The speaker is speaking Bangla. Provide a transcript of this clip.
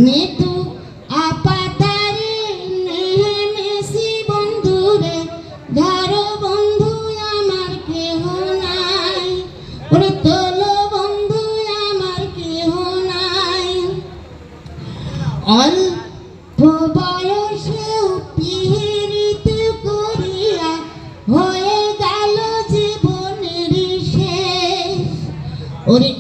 নিতু আপাতারে নেমেছি বন্ধুরে, ধরো বন্ধু আমার কেহ নাই, ওরে তোলো বন্ধু আমার কেহ নাই। অল্প বয়সেও পিহিরিতে করিয়া হয়ে গেল জীবনের শেষ, ওরে